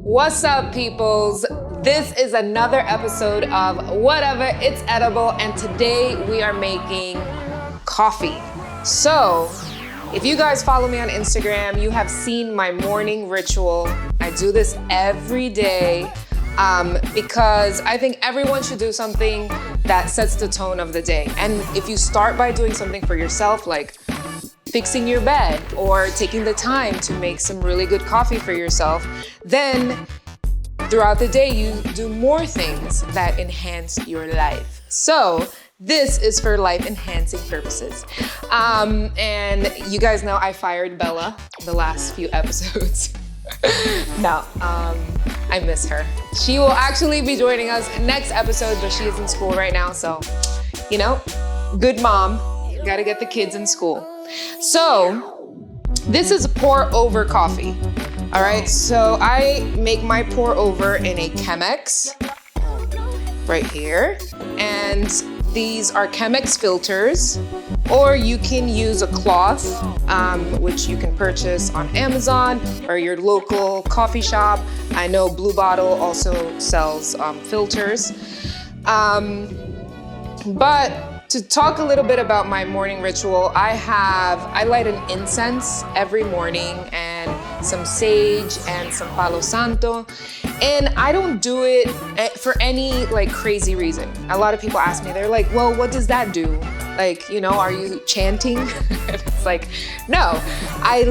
What's up, peoples? This is another episode of Whatever, It's Edible, and today we are making coffee. So, if you guys follow me on Instagram, you have seen my morning ritual. I do this every day because I think everyone should do something that sets the tone of the day. And if you start by doing something for yourself, like fixing your bed or taking the time to make some really good coffee for yourself, then throughout the day you do more things that enhance your life. So this is for life enhancing purposes. And you guys know I fired Bella the last few episodes. No, I miss her. She will actually be joining us next episode, but she is in school right now. So, you know, good mom, gotta get the kids in school. So this is pour over coffee. All right, so I make my pour over in a Chemex right here. And these are Chemex filters, or you can use a cloth, which you can purchase on Amazon or your local coffee shop. I know Blue Bottle also sells filters. But to talk a little bit about my morning ritual, I light an incense every morning and some sage and some Palo Santo. And I don't do it for any like crazy reason. A lot of people ask me, they're like, well, what does that do? Like, you know, are you chanting? It's like, no, I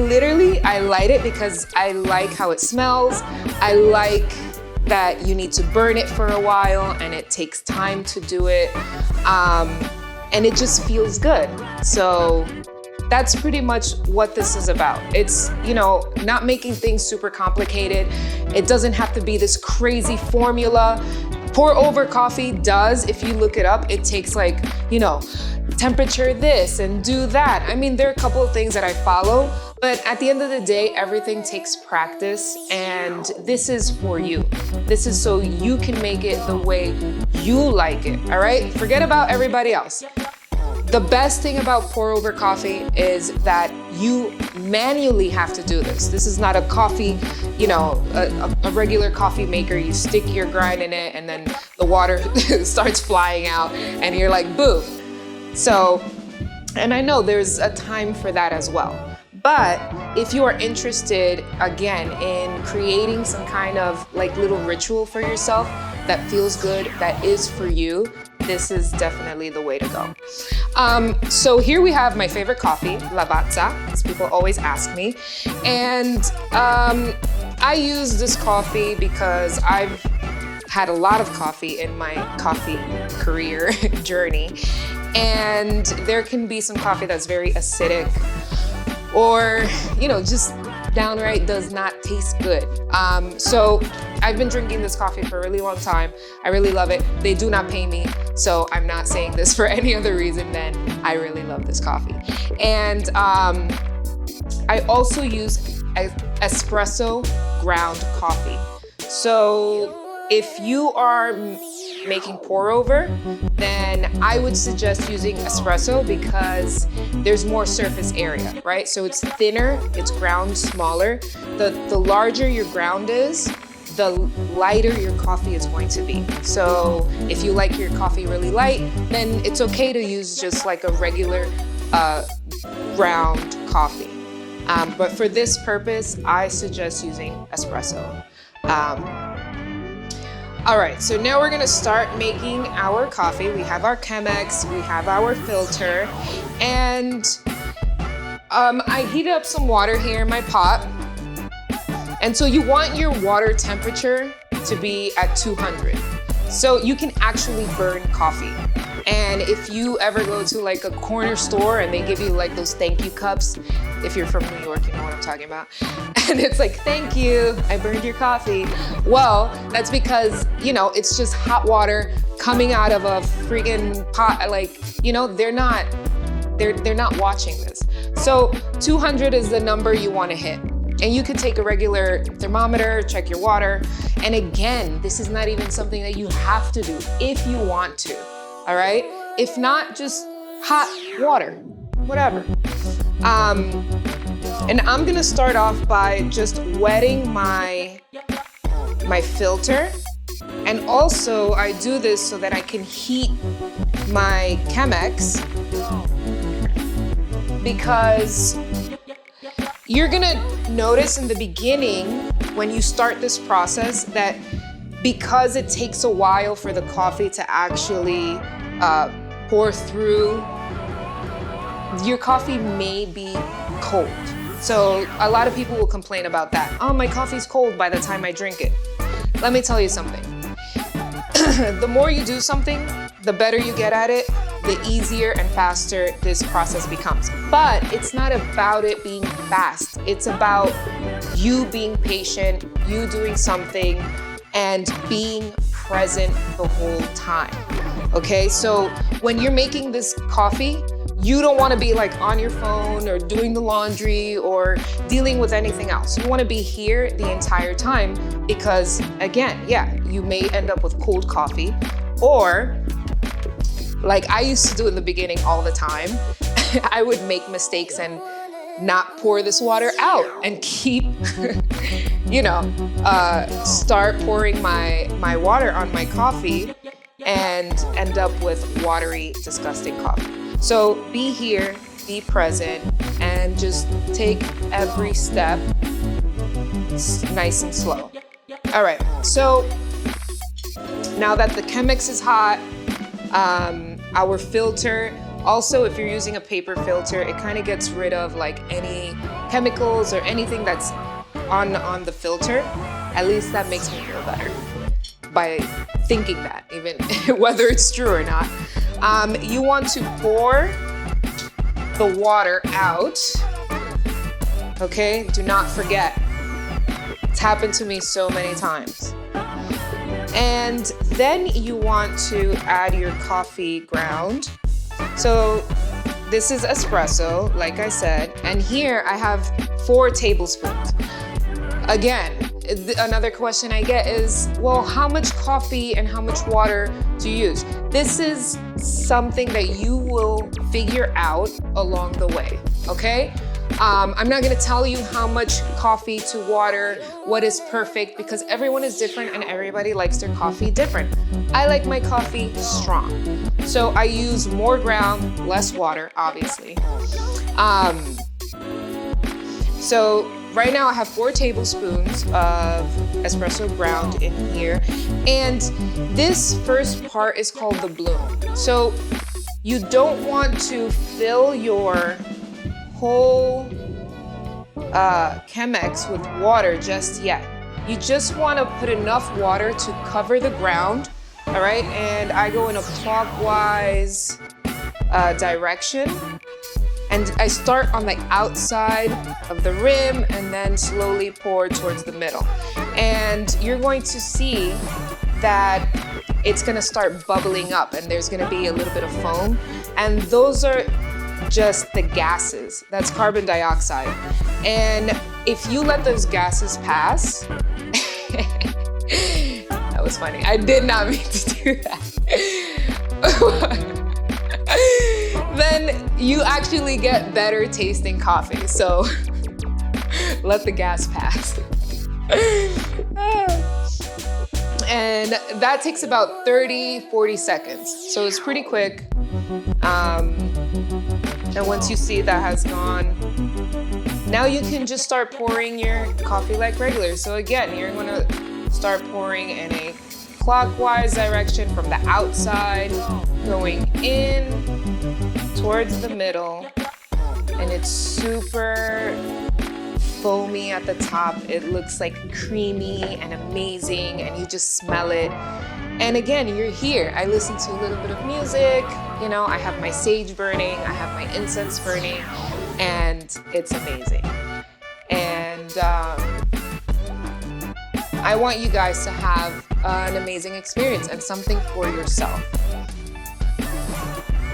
light it because I like how it smells. I like that you need to burn it for a while and it takes time to do it. And it just feels good. So that's pretty much what this is about. It's, you know, not making things super complicated. It doesn't have to be this crazy formula. Pour over coffee does, if you look it up, it takes like, you know, temperature this and do that. I mean, there are a couple of things that I follow, but at the end of the day, everything takes practice, and this is for you. This is so you can make it the way you like it, all right? Forget about everybody else. The best thing about pour over coffee is that you manually have to do this. This is not a coffee, you know, a regular coffee maker. You stick your grind in it and then the water starts flying out and you're like, boom. So, and I know there's a time for that as well. But if you are interested, again, in creating some kind of like little ritual for yourself that feels good, that is for you, this is definitely the way to go. So here we have my favorite coffee, Lavazza, as people always ask me. And I use this coffee because I've had a lot of coffee in my coffee career journey. And there can be some coffee that's very acidic or, you know, just downright does not taste good. So I've been drinking this coffee for a really long time. I really love it. They do not pay me, so I'm not saying this for any other reason than I really love this coffee. And I also use espresso ground coffee. So if you are making pour over, then I would suggest using espresso because there's more surface area, right? So it's thinner, it's ground smaller. The larger your ground is, the lighter your coffee is going to be. So if you like your coffee really light, then it's okay to use just like a regular ground coffee. But for this purpose, I suggest using espresso. All right, so now we're gonna start making our coffee. We have our Chemex, we have our filter, and I heat up some water here in my pot. And so you want your water temperature to be at 200. So you can actually burn coffee. And if you ever go to like a corner store and they give you like those thank you cups, if you're from New York, you know what I'm talking about. And it's like, thank you, I burned your coffee. Well, that's because, you know, it's just hot water coming out of a freaking pot. Like, you know, they're not watching this. So 200 is the number you want to hit. And you could take a regular thermometer, check your water. And again, this is not even something that you have to do if you want to, all right? If not, just hot water, whatever. And I'm gonna start off by just wetting my my filter. And also I do this so that I can heat my Chemex, because you're gonna notice in the beginning when you start this process that because it takes a while for the coffee to actually pour through, your coffee may be cold. So a lot of people will complain about that. Oh, my coffee's cold by the time I drink it. Let me tell you something. The more you do something, the better you get at it, the easier and faster this process becomes. But it's not about it being fast. It's about you being patient, you doing something, and being present the whole time. Okay, so when you're making this coffee, you don't want to be like on your phone or doing the laundry or dealing with anything else. You want to be here the entire time because, again, yeah, you may end up with cold coffee, or like I used to do in the beginning all the time, I would make mistakes and not pour this water out and keep, start pouring my water on my coffee and end up with watery, disgusting coffee. So be here, be present, and just take every step nice and slow. All right, so now that the Chemex is hot, our filter, also if you're using a paper filter, it kind of gets rid of like any chemicals or anything that's on the filter. At least that makes me feel better by thinking that, even whether it's true or not. You want to pour the water out, okay? Do not forget. It's happened to me so many times. And then you want to add your coffee ground. So this is espresso, like I said, and here I have 4 tablespoons. Again, another question I get is, well, how much coffee and how much water do you use? This is something that you will figure out along the way, okay? I'm not gonna tell you how much coffee to water, what is perfect, because everyone is different and everybody likes their coffee different. I like my coffee strong. So I use more ground, less water, obviously. So right now I have 4 tablespoons of espresso ground in here. And this first part is called the bloom. So you don't want to fill your whole Chemex with water just yet. You just want to put enough water to cover the ground, all right? And I go in a clockwise direction, and I start on the outside of the rim and then slowly pour towards the middle. And you're going to see that it's going to start bubbling up and there's going to be a little bit of foam, and those are just the gases. That's carbon dioxide. And if you let those gases pass, that was funny. I did not mean to do that. Then you actually get better tasting coffee. So let the gas pass. And that takes about 30-40 seconds. So it's pretty quick. And once you see that has gone, now you can just start pouring your coffee like regular. So again, you're gonna start pouring in a clockwise direction from the outside, going in towards the middle, and it's super foamy at the top. It looks like creamy and amazing, and you just smell it. And again, you're here. I listen to a little bit of music, I have my sage burning, I have my incense burning, and it's amazing. And I want you guys to have an amazing experience and something for yourself.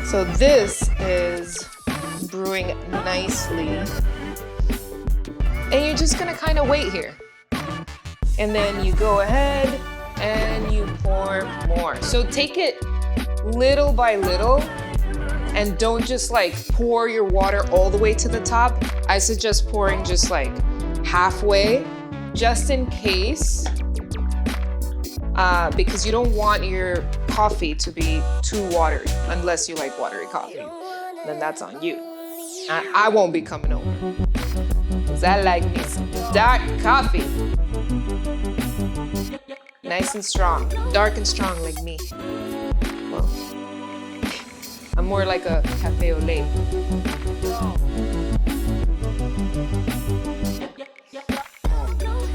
So this is brewing nicely. And you're just gonna kind of wait here. And then you go ahead and you pour more. So take it little by little and don't just like pour your water all the way to the top. I suggest pouring just like halfway, just in case because you don't want your coffee to be too watery, unless you like watery coffee. Then that's on you. I won't be coming over, because I like me some dark coffee. Nice and strong, dark and strong like me. Well, I'm more like a cafe au lait.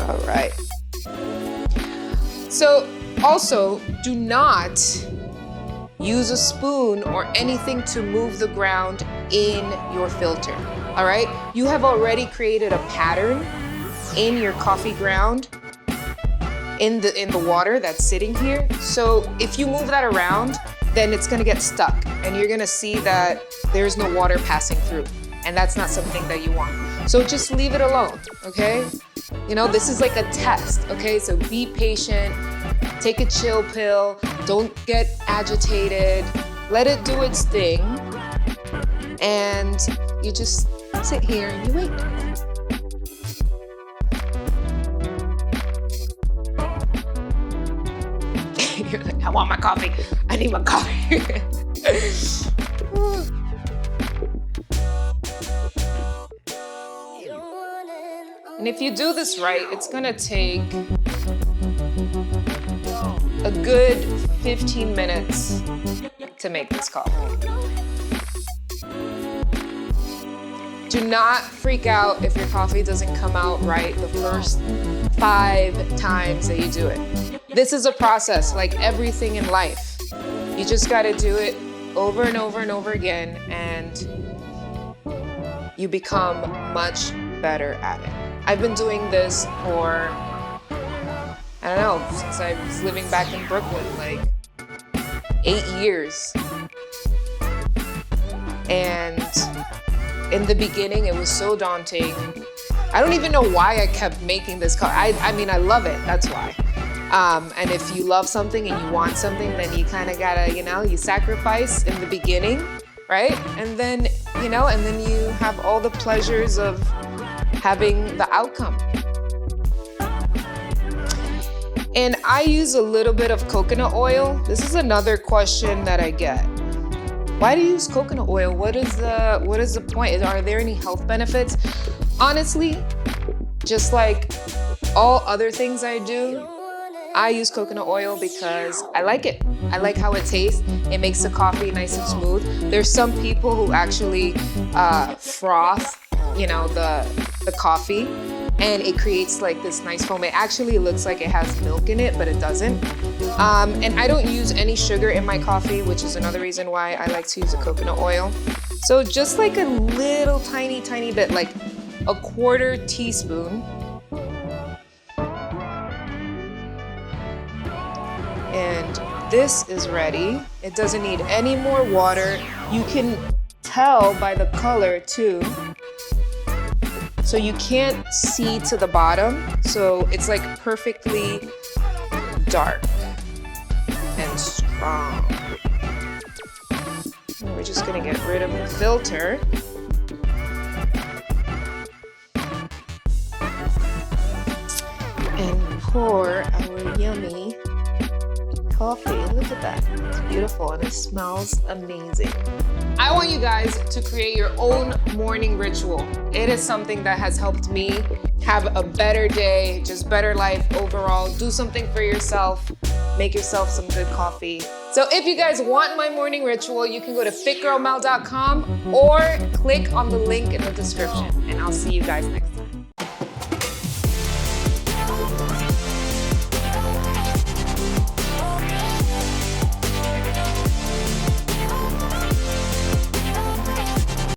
All right. So also, do not use a spoon or anything to move the ground in your filter, all right? You have already created a pattern in your coffee ground in the water that's sitting here. So if you move that around, then it's gonna get stuck and you're gonna see that there's no water passing through, and that's not something that you want. So just leave it alone, okay? You know, this is like a test, okay? So be patient, take a chill pill, don't get agitated, let it do its thing, and you just sit here and you wait. You're like, I want my coffee, I need my coffee. And if you do this right, it's gonna take a good 15 minutes to make this coffee. Do not freak out if your coffee doesn't come out right the first 5 times that you do it. This is a process, like everything in life. You just gotta do it over and over and over again, and you become much better at it. I've been doing this for, I don't know, since I was living back in Brooklyn, like 8 years. And in the beginning, it was so daunting. I don't even know why I kept making this coffee. I mean, I love it, that's why. And if you love something and you want something, then you kind of gotta, you sacrifice in the beginning, right? And then, and then you have all the pleasures of having the outcome. And I use a little bit of coconut oil. This is another question that I get. Why do you use coconut oil? What is the point? Are there any health benefits? Honestly, just like all other things I do, I use coconut oil because I like it. I like how it tastes. It makes the coffee nice and smooth. There's some people who actually froth, the coffee, and it creates like this nice foam. It actually looks like it has milk in it, but it doesn't. And I don't use any sugar in my coffee, which is another reason why I like to use a coconut oil. So just like a little tiny bit, like a 1/4 teaspoon. And this is ready. It doesn't need any more water. You can tell by the color too. So you can't see to the bottom. So it's like perfectly dark and strong. And we're just gonna get rid of the filter. And pour our yummy coffee. Look at that. It's beautiful and it smells amazing. I want you guys to create your own morning ritual. It is something that has helped me have a better day, just better life overall. Do something for yourself. Make yourself some good coffee. So if you guys want my morning ritual, you can go to fitgirlmel.com or click on the link in the description, and I'll see you guys next time.